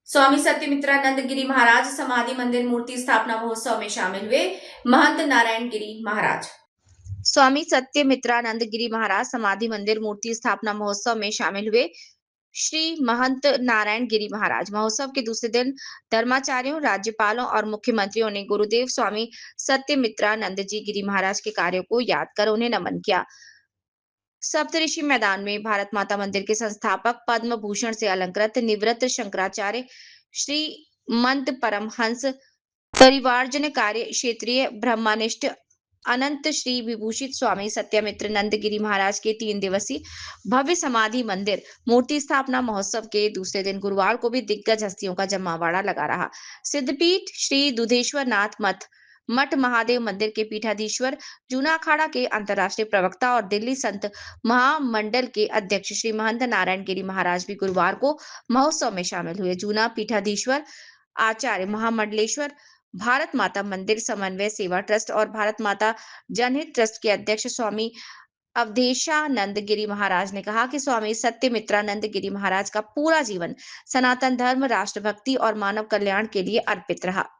स्वामी सत्यमित्रानंद गिरी महाराज समाधि मंदिर मूर्ति स्थापना महोत्सव में शामिल हुए महंत नारायण गिरी महाराज। स्वामी सत्यमित्रानंद गिरी महाराज समाधि मंदिर मूर्ति स्थापना महोत्सव में शामिल हुए श्री महंत नारायण गिरी महाराज। महोत्सव के दूसरे दिन धर्माचार्यों, राज्यपालों और मुख्यमंत्रियों ने गुरुदेव स्वामी सत्यमित्रानंद जी गिरी महाराज के कार्यों को याद कर उन्हें नमन किया। सप्तऋषि मैदान में भारत माता मंदिर के संस्थापक पद्म भूषण से अलंकृत निवृत्त शंकराचार्य श्री मंत परमहंस परिवारजन कार्य क्षेत्रीय ब्रह्मनिष्ठ अनंत श्री विभूषित स्वामी सत्यमित्रानंद गिरी महाराज के 3 दिवसीय भव्य समाधि मंदिर मूर्ति स्थापना महोत्सव के दूसरे दिन गुरुवार को भी दिग्गज हस्तियों का जमावड़ा लगा रहा। सिद्धपीठ श्री दुधेश्वर नाथ मठ महादेव मंदिर के पीठाधीश्वर, जूना अखाड़ा के अंतर्राष्ट्रीय प्रवक्ता और दिल्ली संत महामंडल के अध्यक्ष श्री महंत नारायण गिरी महाराज भी गुरुवार को महोत्सव में शामिल हुए। जूना पीठाधीश्वर आचार्य महामंडलेश्वर, भारत माता मंदिर समन्वय सेवा ट्रस्ट और भारत माता जनहित ट्रस्ट के अध्यक्ष स्वामी अवधेशानंद गिरी महाराज ने कहा कि स्वामी सत्यमित्रानंद गिरी महाराज का पूरा जीवन सनातन धर्म, राष्ट्रभक्ति और मानव कल्याण के लिए अर्पित रहा।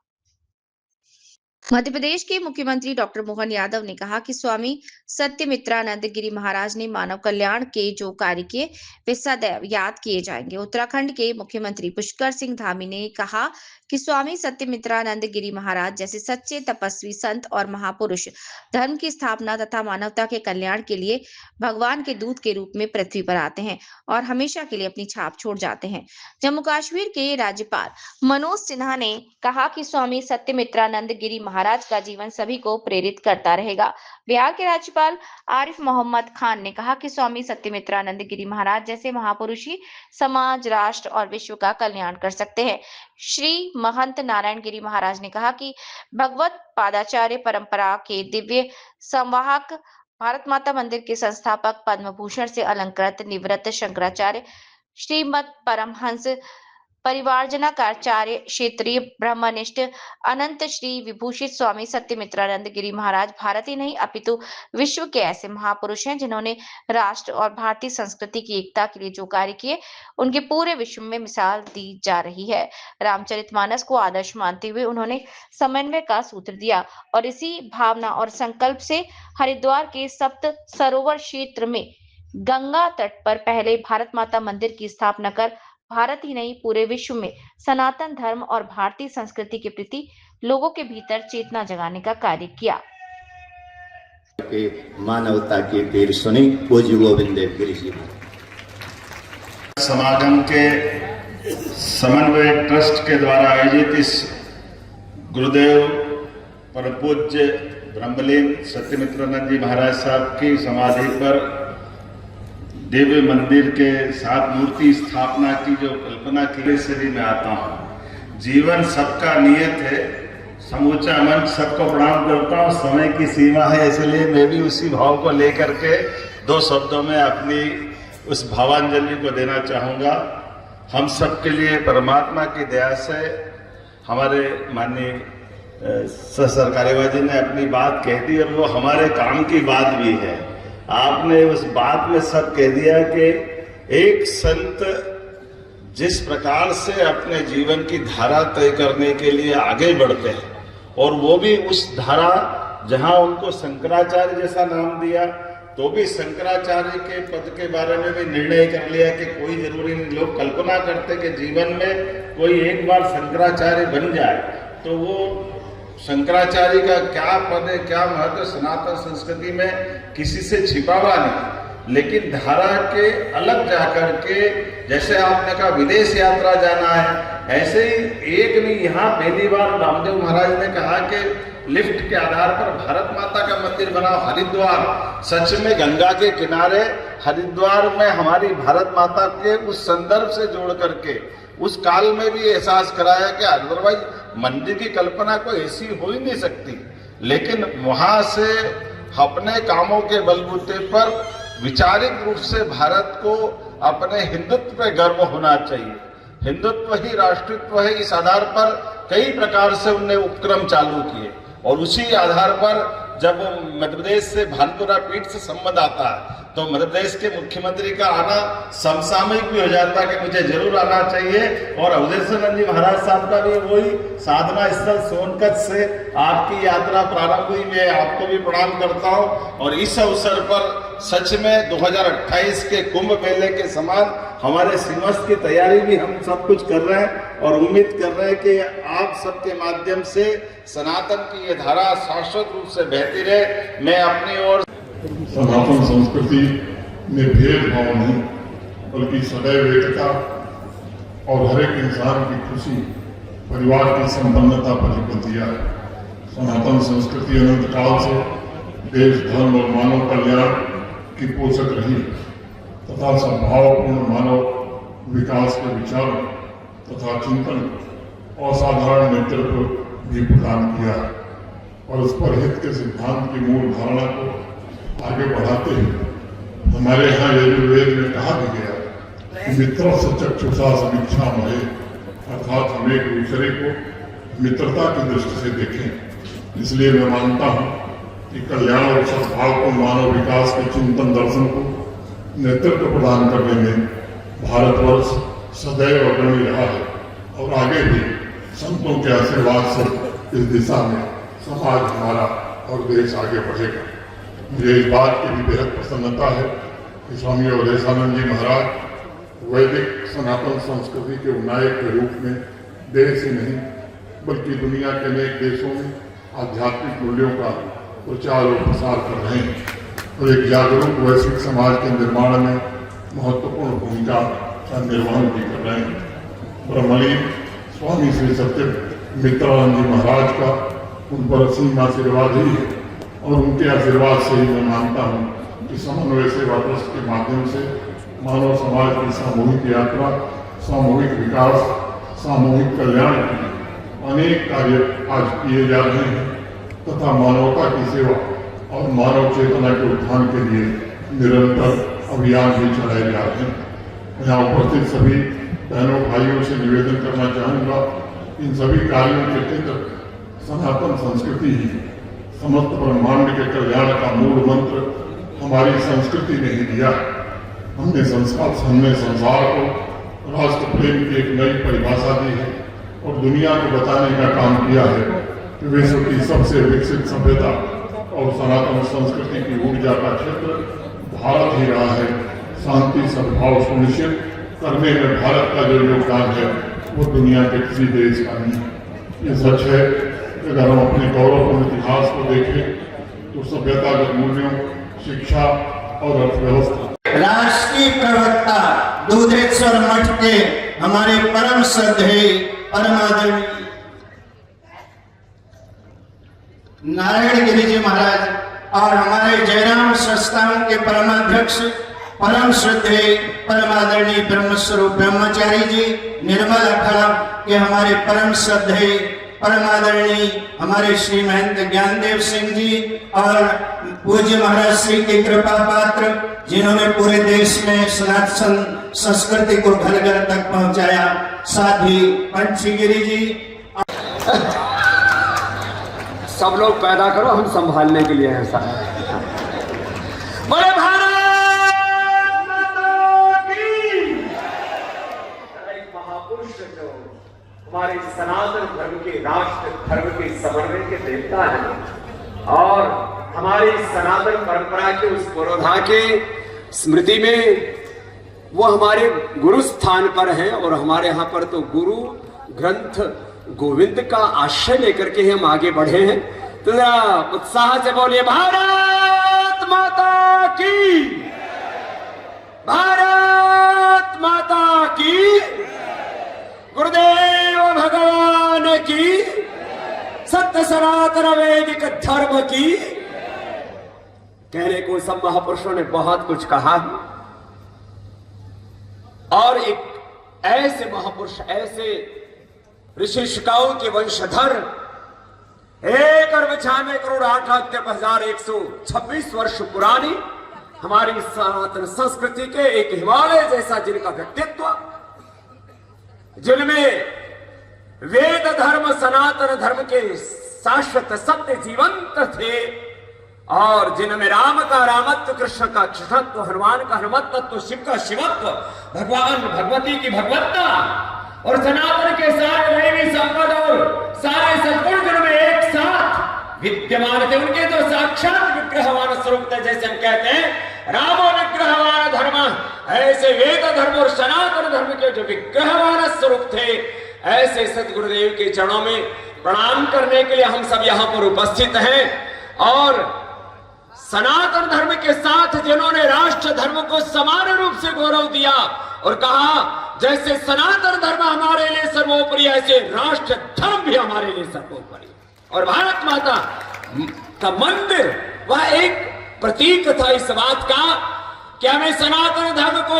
मध्य प्रदेश के मुख्यमंत्री डॉक्टर मोहन यादव ने कहा कि स्वामी सत्यमित्रानंद गिरी महाराज ने मानव कल्याण के जो कार्य किए वे सदैव याद किए जाएंगे। उत्तराखंड के मुख्यमंत्री पुष्कर सिंह धामी ने कहा कि स्वामी सत्यमित्रानंद गिरी महाराज जैसे सच्चे तपस्वी संत और महापुरुष धर्म की स्थापना तथा मानवता के कल्याण के लिए भगवान के दूत के रूप में पृथ्वी पर आते हैं और हमेशा के लिए अपनी छाप छोड़ जाते हैं। जम्मू कश्मीर के राज्यपाल मनोज सिन्हा ने कहा कि स्वामी सत्यमित्रानंद गिरी महाराज का जीवन सभी को प्रेरित करता रहेगा। बिहार के राज्यपाल आरिफ मोहम्मद खान ने कहा कि स्वामी सत्यमित्रानंद गिरी महाराज जैसे महापुरुष ही समाज, राष्ट्र और विश्व का कल्याण कर सकते हैं। श्री महंत नारायण गिरी महाराज ने कहा कि भगवत पादाचार्य परंपरा के दिव्य संवाहक, भारत माता मंदिर के संस्थापक, पद्म भूषण से अलंकृत निवृत्त शंकराचार्य श्रीमद परमहंस परिवारजनाचार्य क्षेत्रीय ब्रह्मनिष्ठ अनंत श्री विभूषित स्वामी सत्यमित्रानंद गिरी महाराज भारत ही नहीं अपितु विश्व के ऐसे महापुरुष हैं जिन्होंने राष्ट्र और भारतीय संस्कृति की एकता के लिए जो कार्य किए उनके पूरे विश्व में मिसाल दी जा रही है। रामचरितमानस को आदर्श मानते हुए उन्होंने समन्वय का सूत्र दिया और इसी भावना और संकल्प से हरिद्वार के सप्त सरोवर क्षेत्र में गंगा तट पर पहले भारत माता मंदिर की स्थापना कर भारत ही नहीं पूरे विश्व में सनातन धर्म और भारतीय संस्कृति के प्रति लोगों के भीतर चेतना जगाने का कार्य किया। मानवता की पीर सुनी पूज्य गोविंद देव गिरी जी। समागम के समन्वय ट्रस्ट के द्वारा आयोजित इस गुरुदेव परम पूज्य ब्रह्मलीन सत्यमित्रानंद जी महाराज साहब की समाधि पर दिव्य मंदिर के साथ मूर्ति स्थापना की जो कल्पना की से भी मैं आता हूँ। जीवन सबका नियत है, समूचा मंच सबको प्रणाम करता हूँ। समय की सीमा है, इसलिए मैं भी उसी भाव को लेकर के 2 शब्दों में अपनी उस भावांजलि को देना चाहूँगा। हम सबके लिए परमात्मा की दया से हमारे माननीय सरकारेवा जी ने अपनी बात कह दी और वो हमारे काम की बात भी है। आपने उस बात में सब कह दिया कि एक संत जिस प्रकार से अपने जीवन की धारा तय करने के लिए आगे बढ़ते हैं और वो भी उस धारा जहां उनको शंकराचार्य जैसा नाम दिया तो भी शंकराचार्य के पद के बारे में भी निर्णय कर लिया कि कोई जरूरी नहीं। लोग कल्पना करते कि जीवन में कोई एक बार शंकराचार्य बन जाए तो वो शंकराचार्य का क्या पद है, क्या महत्व सनातन संस्कृति में किसी से छिपा हुआ नहीं। लेकिन धारा के अलग जाकर के, जैसे आपने कहा विदेश यात्रा जाना है, ऐसे ही एक नहीं, यहाँ पहली बार रामदेव महाराज ने कहा कि लिफ्ट के आधार पर भारत माता का मंदिर बना हरिद्वार। सच में गंगा के किनारे हरिद्वार में हमारी भारत माता के उस संदर्भ से जोड़ करके उस काल में भी एहसास कराया कि अदरवाइज मंदिर की कल्पना कोई ऐसी हो ही नहीं सकती। लेकिन वहां से अपने कामों के बलबूते पर विचारिक रूप से भारत को अपने हिंदुत्व पे गर्व होना चाहिए। हिंदुत्व ही राष्ट्रत्व है, इस आधार पर कई प्रकार से उनने उपक्रम चालू किए और उसी आधार पर जब मध्य प्रदेश से भानपुरा पीठ से संबंध आता है तो मध्य प्रदेश के मुख्यमंत्री का आना समसामयिक भी हो जाता है कि मुझे जरूर आना चाहिए। और अवधेशानंद जी महाराज साहब का भी वही साधना स्थल सोनकच्छ से आपकी यात्रा प्रारंभ हुई। मैं आपको भी प्रणाम करता हूं और इस अवसर पर सच में 2028 के कुंभ मेले के समान हमारे श्रीमस्त की तैयारी भी हम सब कुछ कर रहे हैं और उम्मीद कर रहे हैं कि आप सबके माध्यम से सनातन की ये धारा शाश्वत रूप से बहती रहे। मैं अपनी ओर सनातन संस्कृति में भेदभाव नहीं बल्कि सदैव एकता और हर एक इंसान की खुशी, परिवार की संपन्नता पर ही बल दिया है। सनातन संस्कृति अनंत काल से देश, धर्म और मानव कल्याण की पोषक रही तथा सद्भावपूर्ण मानव विकास के विचार तथा चिंतन असाधारण नेतृत्व भी प्रदान किया और उस पर हित के सिद्धांत की मूल धारणा को आगे बढ़ाते हुए हमारे यहाँ यजुर्वेद में कहा भी गया कि मित्र से चक्षुषा समीक्षा महे, अर्थात हम एक दूसरे को मित्रता की दृष्टि से देखें। इसलिए मैं मानता हूँ कि कल्याण और सद्भाव को मानव विकास के चिंतन दर्शन को नेतृत्व प्रदान करने में भारतवर्ष सदैव अग्रणी रहा है और आगे भी संतों के आशीर्वाद से इस दिशा में समाज हमारा और देश आगे बढ़ेगा। मुझे इस बात की भी बेहद प्रसन्नता है कि स्वामी अवधेशानंद जी महाराज वैदिक सनातन संस्कृति के नायक के रूप में देश ही नहीं बल्कि दुनिया के अनेक देशों में आध्यात्मिक मूल्यों का प्रचार और प्रसार कर रहे हैं और एक जागरूक वैश्विक समाज के निर्माण में महत्वपूर्ण भूमिका का निर्वहन भी कर रहे हैं। ब्रह्मलीन स्वामी श्री सत्यमित्रानंद जी महाराज का उन पर असीम आशीर्वाद ही है और उनके आशीर्वाद से ही मैं मानता हूँ कि समन्वय सेवा ट्रस्ट के माध्यम से मानव समाज की सामूहिक यात्रा, सामूहिक विकास, सामूहिक कल्याण के अनेक कार्य आज किए जा रहे हैं तथा मानवता की सेवा और मानव चेतना के उत्थान के लिए निरंतर अभियान भी चलाए जा रहे हैं। यहाँ उपस्थित सभी बहनों भाइयों से निवेदन करना चाहूँगा, इन सभी कार्यों के केंद्र सनातन संस्कृति ही समस्त ब्रह्मांड के कल्याण का मूल मंत्र हमारी संस्कृति ने ही दिया। हमने संसार को राष्ट्र प्रेम की एक नई परिभाषा दी है और दुनिया को बताने का काम किया है कि विश्व की सबसे विकसित सभ्यता और सनातन संस्कृति की ऊर्जा का क्षेत्र भारत ही रहा है। शांति सद्भाव सुनिश्चित करने में भारत का जो योगदान है वो दुनिया के किसी देश का नहीं। ये सच है कि अगर हम अपने गौरवपूर्ण इतिहास को देखें तो सभ्यतागत मूल्यों, शिक्षा और अर्थव्यवस्था। राष्ट्रीय प्रवक्ता दूधेश्वर मठ के हमारे परम श्रद्धेय परमादरणीय नारायण गिरी जी महाराज और हमारे जयराम संस्थान के परमाध्यक्ष परम श्रद्धेय परमादरणीय ब्रह्मस्वरूप ब्रह्मचारी जी, निर्मल अखाड़ा के हमारे परम श्रद्धेय परमादरणीय हमारे श्री महंत ज्ञानदेव सिंह जी और पूज्य महाराज श्री के कृपा पात्र जिन्होंने पूरे देश में सनातन संस्कृति को घर घर तक पहुंचाया, साथ ही पंछी गिरी जी। सब लोग पैदा करो, हम संभालने के लिए ऐसा बोले भारत माता की। महापुरुष जो हमारे सनातन धर्म के, राष्ट्र धर्म के समन्वय के देवता हैं और हमारी सनातन परंपरा के उस पुरोधा के स्मृति में वो हमारे गुरु स्थान पर हैं और हमारे यहाँ पर तो गुरु ग्रंथ गोविंद का आश्रय लेकर के हम आगे बढ़े हैं। तो जरा उत्साह से बोलिए भारत माता की, भारत माता की, गुरुदेव भगवान की, सत्य सनातन वैदिक धर्म की। कहने को सब महापुरुषों ने बहुत कुछ कहा है और एक ऐसे महापुरुष, ऐसे ऋषिकाओं के वंशधर 1,96,08,126 वर्ष पुरानी हमारी सनातन संस्कृति के एक हिमालय जैसा जिनका व्यक्तित्व, जिनमें वेद धर्म सनातन धर्म के शाश्वत सत्य जीवंत थे, और जिनमें राम का रामत्व, कृष्ण का कृष्णत्व, हनुमान का हनुमत्व, शिव का शिवत्व, भगवान भगवती की भगवत्ता और सनातन के सारे दैवी संपद और सारे सद्गुण गुण में एक साथ विद्यमान थे। उनके तो साक्षात विग्रहवान स्वरूप थे। जैसे हम कहते हैं रामो विग्रहवान धर्म, ऐसे वेद धर्म और सनातन धर्म के जो विग्रहवान स्वरूप थे, ऐसे सदगुरुदेव के चरणों में प्रणाम करने के लिए हम सब यहाँ पर उपस्थित हैं। और सनातन धर्म के साथ जिन्होंने राष्ट्र धर्म को समान रूप से गौरव दिया और कहा जैसे सनातन धर्म हमारे लिए सर्वोपरि, ऐसे राष्ट्र धर्म भी हमारे लिए सर्वोपरि। और भारत माता का मंदिर वह एक प्रतीक था इस बात का कि हमें सनातन धर्म को